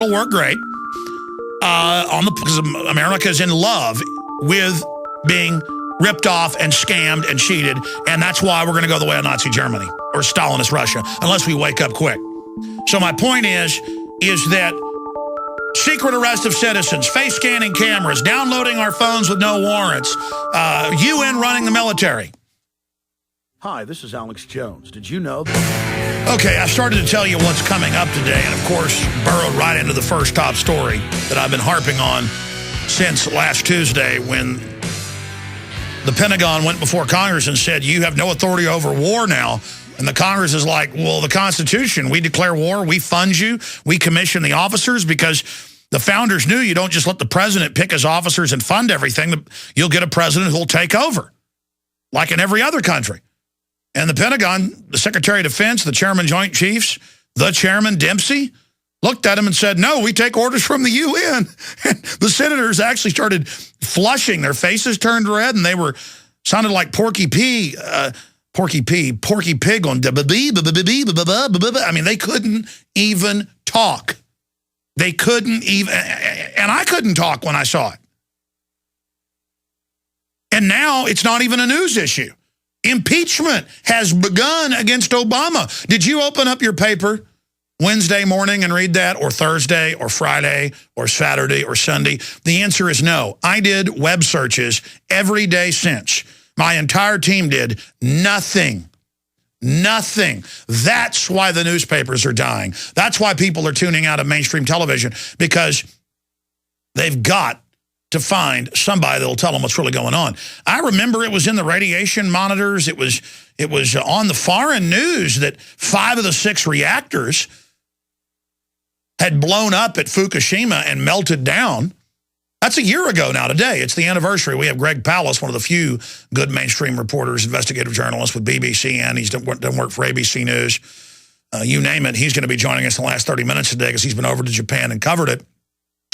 will work great because America is in love with being ripped off and scammed and cheated, and that's why we're going to go the way of Nazi Germany or Stalinist Russia, unless we wake up quick. So my point is that secret arrest of citizens, face scanning cameras, downloading our phones with no warrants, UN running the military. Hi, this is Alex Jones. Did you know Okay, I started to tell you what's coming up today, and of course, burrowed right into the first top story that I've been harping on since last Tuesday when the Pentagon went before Congress and said, you have no authority over war now. And the Congress is like, well, the Constitution, we declare war, we fund you, we commission the officers, because the founders knew you don't just let the president pick his officers and fund everything. You'll get a president who'll take over, like in every other country. And the Pentagon, the Secretary of Defense, the Chairman Joint Chiefs, the Chairman Dempsey, looked at him and said, no, we take orders from the UN. And the senators actually started flushing. Their faces turned red, and they sounded like Porky Pig on I mean, they couldn't even talk. They couldn't even, and I couldn't talk when I saw it. And now it's not even a news issue. Impeachment has begun against Obama. Did you open up your paper Wednesday morning and read that, or Thursday, or Friday, or Saturday, or Sunday? The answer is no. I did web searches every day since. My entire team did. Nothing. Nothing. That's why the newspapers are dying. That's why people are tuning out of mainstream television, because they've got to find somebody that'll tell them what's really going on. I remember it was in the radiation monitors. It was on the foreign news that 5 of the 6 reactors had blown up at Fukushima and melted down. That's a year ago now today. It's the anniversary. We have Greg Pallas, one of the few good mainstream reporters, investigative journalists with BBC, and he's done work for ABC News. You name it, he's going to be joining us in the last 30 minutes today because he's been over to Japan and covered it.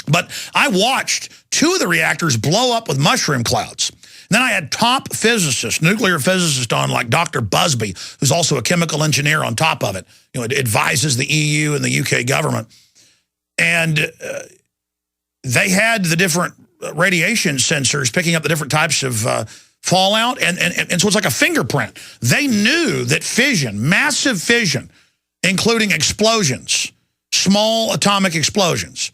But I watched 2 of the reactors blow up with mushroom clouds. And then I had top physicists, nuclear physicists on, like Dr. Busby, who's also a chemical engineer on top of it. You know, it advises the EU and the UK government. And they had the different radiation sensors picking up the different types of fallout. And so it's like a fingerprint. They knew that fission, massive fission, including explosions, small atomic explosions,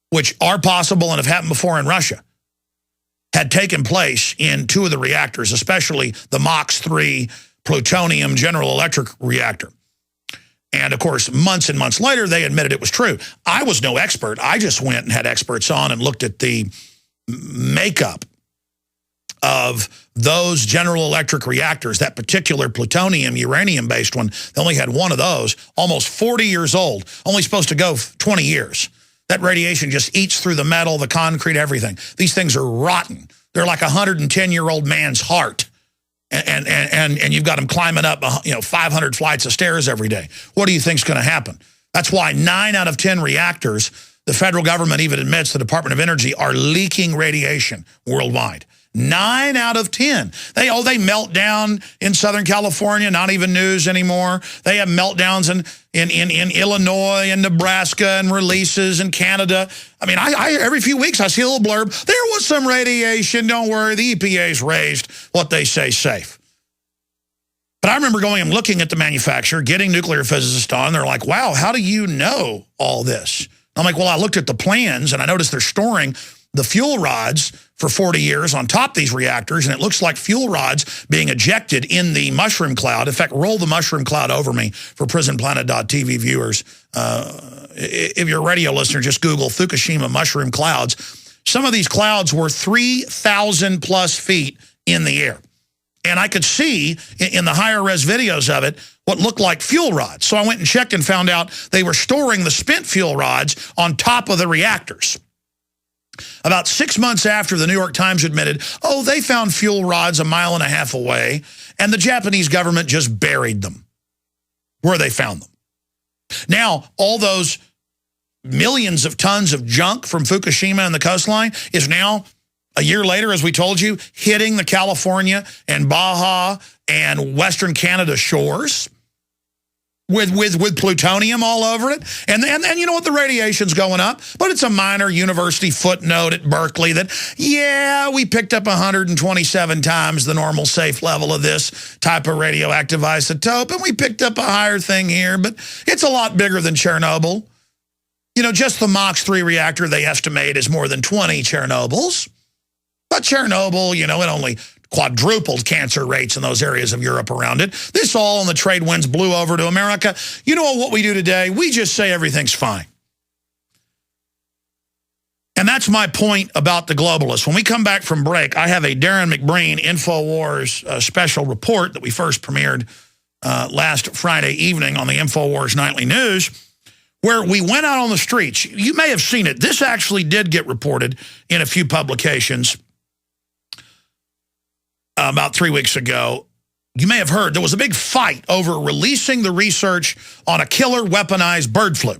which are possible and have happened before in Russia, had taken place in 2 of the reactors, especially the MOX-3 plutonium General Electric reactor. And, of course, months and months later, they admitted it was true. I was no expert. I just went and had experts on and looked at the makeup of those General Electric reactors, that particular plutonium, uranium-based one. They only had 1 of those, almost 40 years old, only supposed to go 20 years. That radiation just eats through the metal, the concrete, everything. These things are rotten. They're like a 110-year-old man's heart. And you've got them climbing up 500 flights of stairs every day. What do you think's going to happen? That's why 9 out of 10 reactors, the federal government even admits, the Department of Energy, are leaking radiation worldwide. 9 out of 10. They melt down in Southern California, not even news anymore. They have meltdowns in Illinois and Nebraska and releases in Canada. I mean, I every few weeks I see a little blurb. There was some radiation. Don't worry, the EPA's raised what they say safe. But I remember going and looking at the manufacturer, getting nuclear physicists on. They're like, wow, how do you know all this? I'm like, well, I looked at the plans and I noticed they're storing the fuel rods for 40 years on top of these reactors, and it looks like fuel rods being ejected in the mushroom cloud. In fact, roll the mushroom cloud over me for Prisonplanet.tv viewers. If you're a radio listener, just Google Fukushima mushroom clouds. Some of these clouds were 3,000 plus feet in the air. And I could see in the higher res videos of it what looked like fuel rods. So I went and checked and found out they were storing the spent fuel rods on top of the reactors. About 6 months after, the New York Times admitted, oh, they found fuel rods 1.5 miles away, and the Japanese government just buried them where they found them. Now, all those millions of tons of junk from Fukushima and the coastline is now, a year later, as we told you, hitting the California and Baja and Western Canada shores. with plutonium all over it. And you know what? The radiation's going up, but it's a minor university footnote at Berkeley that, yeah, we picked up 127 times the normal safe level of this type of radioactive isotope, and we picked up a higher thing here, but it's a lot bigger than Chernobyl. You know, just the MOX-3 reactor they estimate is more than 20 Chernobyls. But Chernobyl, you know, it only quadrupled cancer rates in those areas of Europe around it. This all and the trade winds blew over to America. You know what we do today? We just say everything's fine. And that's my point about the globalists. When we come back from break, I have a Darren McBreen InfoWars special report that we first premiered last Friday evening on the InfoWars Nightly News, where we went out on the streets. You may have seen it. This actually did get reported in a few publications about 3 weeks ago. You may have heard there was a big fight over releasing the research on a killer weaponized bird flu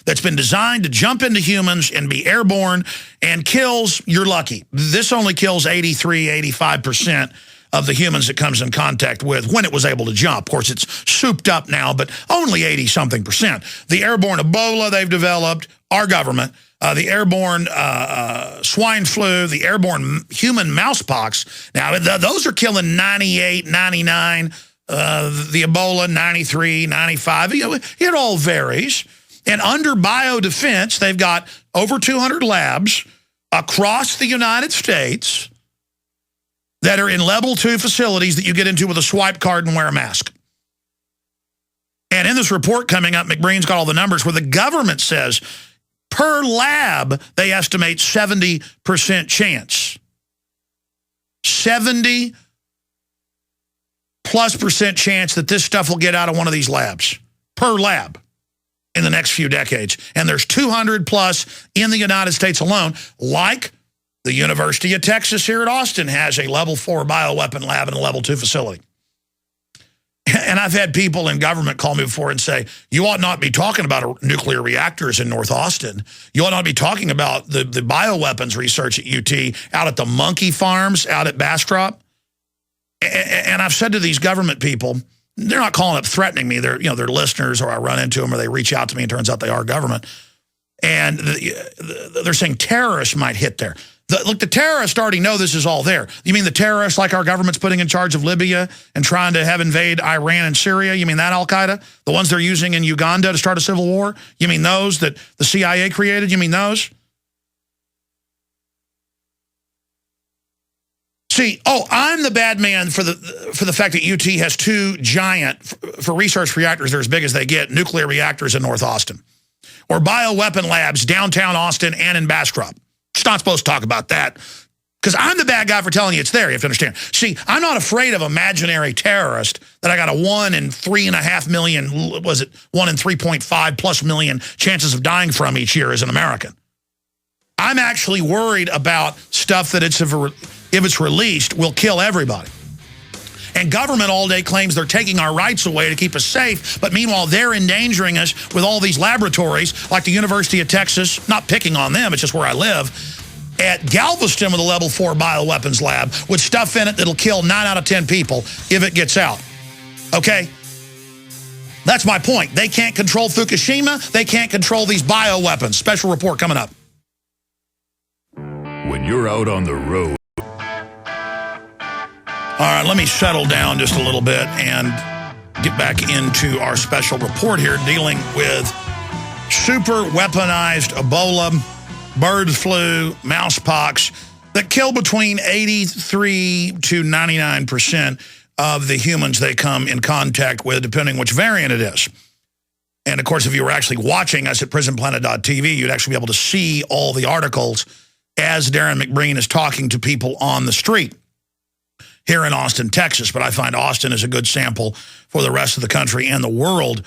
that's been designed to jump into humans and be airborne and kills, you're lucky. This only kills 83, 85% of the humans it comes in contact with when it was able to jump. Of course, it's souped up now, but only 80-something%. The airborne Ebola they've developed, our government, the airborne swine flu, the airborne human mousepox. Now, those are killing 98, 99, the Ebola, 93, 95. You know, it all varies. And under biodefense, they've got over 200 labs across the United States that are in level 2 facilities that you get into with a swipe card and wear a mask. And in this report coming up, McBreen's got all the numbers where the government says per lab, they estimate 70% chance. 70+% chance that this stuff will get out of one of these labs per lab in the next few decades. And there's 200 plus in the United States alone, like the University of Texas here at Austin has a level 4 bioweapon lab and a level 2 facility. And I've had people in government call me before and say, you ought not be talking about nuclear reactors in North Austin. You ought not be talking about the bioweapons research at UT, out at the monkey farms, out at Bastrop. And I've said to these government people, they're not calling up threatening me. They're, you know, they're listeners, or I run into them, or they reach out to me, and it turns out they are government. And they're saying terrorists might hit there. Look, the terrorists already know this is all there. You mean the terrorists like our government's putting in charge of Libya and trying to have invade Iran and Syria? You mean that Al-Qaeda? The ones they're using in Uganda to start a civil war? You mean those that the CIA created? You mean those? See, I'm the bad man for the fact that UT has 2 giant, for research reactors, they're as big as they get, nuclear reactors in North Austin. Or bioweapon labs downtown Austin and in Bastrop. It's not supposed to talk about that, because I'm the bad guy for telling you it's there. You have to understand. See, I'm not afraid of imaginary terrorist that I got a 1 in 3.5 million, was it 1 in 3.5 plus million chances of dying from each year as an American. I'm actually worried about stuff that if it's released, will kill everybody. And government all day claims they're taking our rights away to keep us safe, but meanwhile, they're endangering us with all these laboratories, like the University of Texas, not picking on them, it's just where I live, at Galveston with a level 4 bioweapons lab with stuff in it that'll kill 9 out of 10 people if it gets out. Okay? That's my point. They can't control Fukushima. They can't control these bioweapons. Special report coming up. When you're out on the road. All right, let me settle down just a little bit and get back into our special report here dealing with super weaponized Ebola, bird flu, mousepox that kill between 83 to 99% of the humans they come in contact with, depending which variant it is. And, of course, if you were actually watching us at Prisonplanet.tv, you'd actually be able to see all the articles as Darren McBreen is talking to people on the street here in Austin, Texas. But I find Austin is a good sample for the rest of the country and the world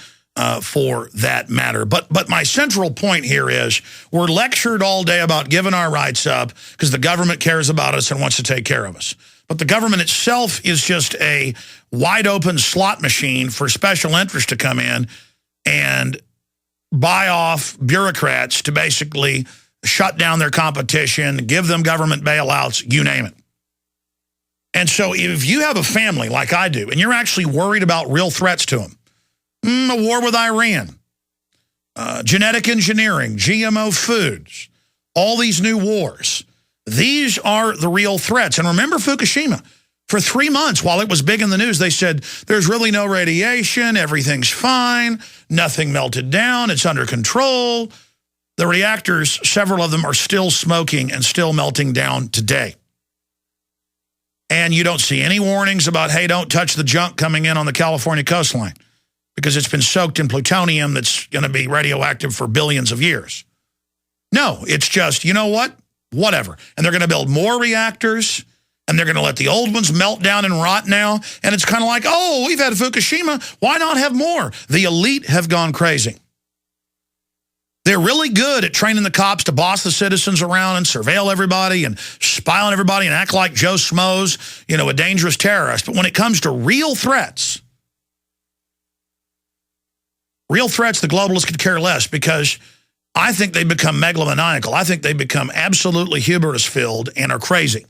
for that matter. But my central point here is we're lectured all day about giving our rights up because the government cares about us and wants to take care of us. But the government itself is just a wide open slot machine for special interests to come in and buy off bureaucrats to basically shut down their competition, give them government bailouts, you name it. And so if you have a family like I do, and you're actually worried about real threats to them, A war with Iran. Genetic engineering, GMO foods, all these new wars. These are the real threats. And remember Fukushima. For 3 months, while it was big in the news, they said, there's really no radiation, everything's fine, nothing melted down, it's under control. The reactors, several of them are still smoking and still melting down today. And you don't see any warnings about, hey, don't touch the junk coming in on the California coastline because it's been soaked in plutonium that's going to be radioactive for billions of years. No, it's just, you know what? Whatever. And they're going to build more reactors, and they're going to let the old ones melt down and rot now. And it's kind of like, oh, we've had Fukushima. Why not have more? The elite have gone crazy. They're really good at training the cops to boss the citizens around and surveil everybody and spy on everybody and act like Joe Schmo's, you know, a dangerous terrorist. But when it comes to real threats, the globalists could care less because I think they become megalomaniacal. I think they become absolutely hubris-filled and are crazy.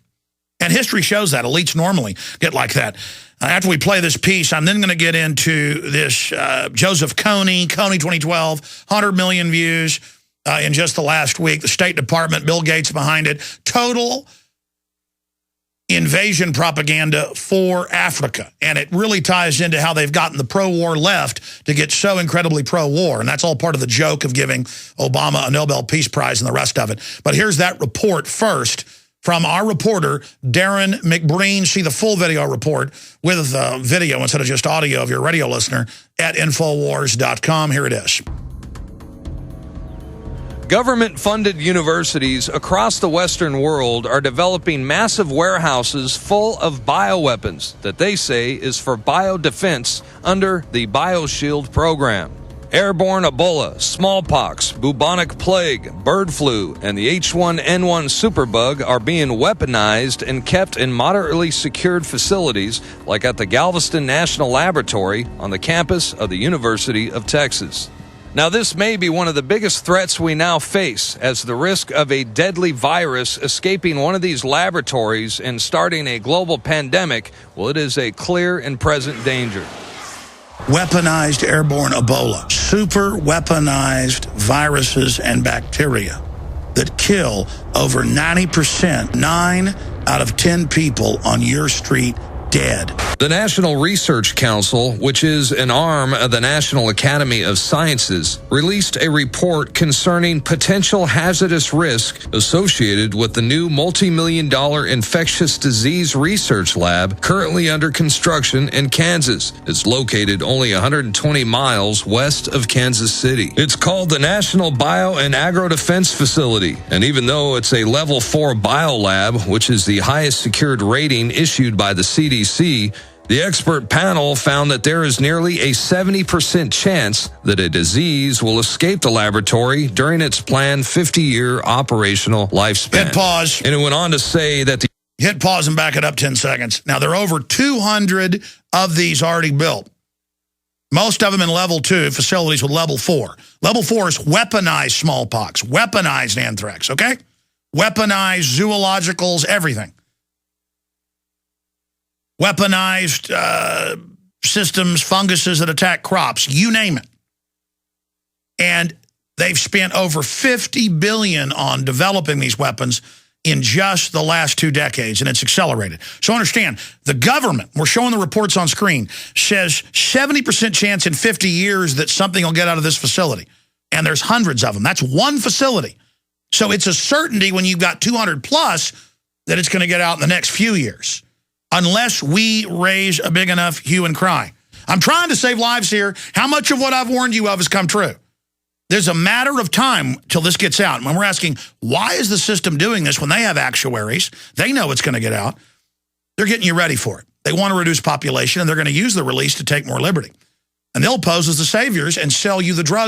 And history shows that. Elites normally get like that. After we play this piece, I'm then going to get into this Joseph Kony, Kony 2012, 100 million views in just the last week. The State Department, Bill Gates behind it. Total invasion propaganda for Africa. And it really ties into how they've gotten the pro-war left to get so incredibly pro-war. And that's all part of the joke of giving Obama a Nobel Peace Prize and the rest of it. But here's that report first from our reporter, Darren McBreen. See the full video report with video instead of just audio of your radio listener at Infowars.com. Here it is. Government-funded universities across the Western world are developing massive warehouses full of bioweapons that they say is for biodefense under the BioShield program. Airborne Ebola, smallpox, bubonic plague, bird flu, and the H1N1 superbug are being weaponized and kept in moderately secured facilities like at the Galveston National Laboratory on the campus of the University of Texas. Now, this may be one of the biggest threats we now face, as the risk of a deadly virus escaping one of these laboratories and starting a global pandemic, well, it is a clear and present danger. Weaponized airborne Ebola, super weaponized viruses and bacteria that kill over 90%, 9 out of 10 people on your street dead. The National Research Council, which is an arm of the National Academy of Sciences, released a report concerning potential hazardous risk associated with the new multi-million-dollar infectious disease research lab currently under construction in Kansas. It's located only 120 miles west of Kansas City. It's called the National Bio and Agro Defense Facility, and even though it's a Level 4 biolab, which is the highest secured rating issued by the CDC, the expert panel found that there is nearly a 70% chance that a disease will escape the laboratory during its planned 50-year operational lifespan. Hit pause. And it went on to say that Hit pause and back it up 10 seconds. Now, there are over 200 of these already built. Most of them in Level 2 facilities with Level 4. Level 4 is weaponized smallpox, weaponized anthrax, okay? Weaponized zoologicals, everything. Weaponized systems, funguses that attack crops, you name it. And they've spent over $50 billion on developing these weapons in just the last 2 decades, and it's accelerated. So understand, the government, we're showing the reports on screen, says 70% chance in 50 years that something will get out of this facility. And there's hundreds of them. That's one facility. So it's a certainty when you've got 200 plus that it's going to get out in the next few years, unless we raise a big enough hue and cry. I'm trying to save lives here. How much of what I've warned you of has come true? There's a matter of time till this gets out. And when we're asking, why is the system doing this when they have actuaries? They know it's going to get out. They're getting you ready for it. They want to reduce population, and they're going to use the release to take more liberty. And they'll pose as the saviors and sell you the drug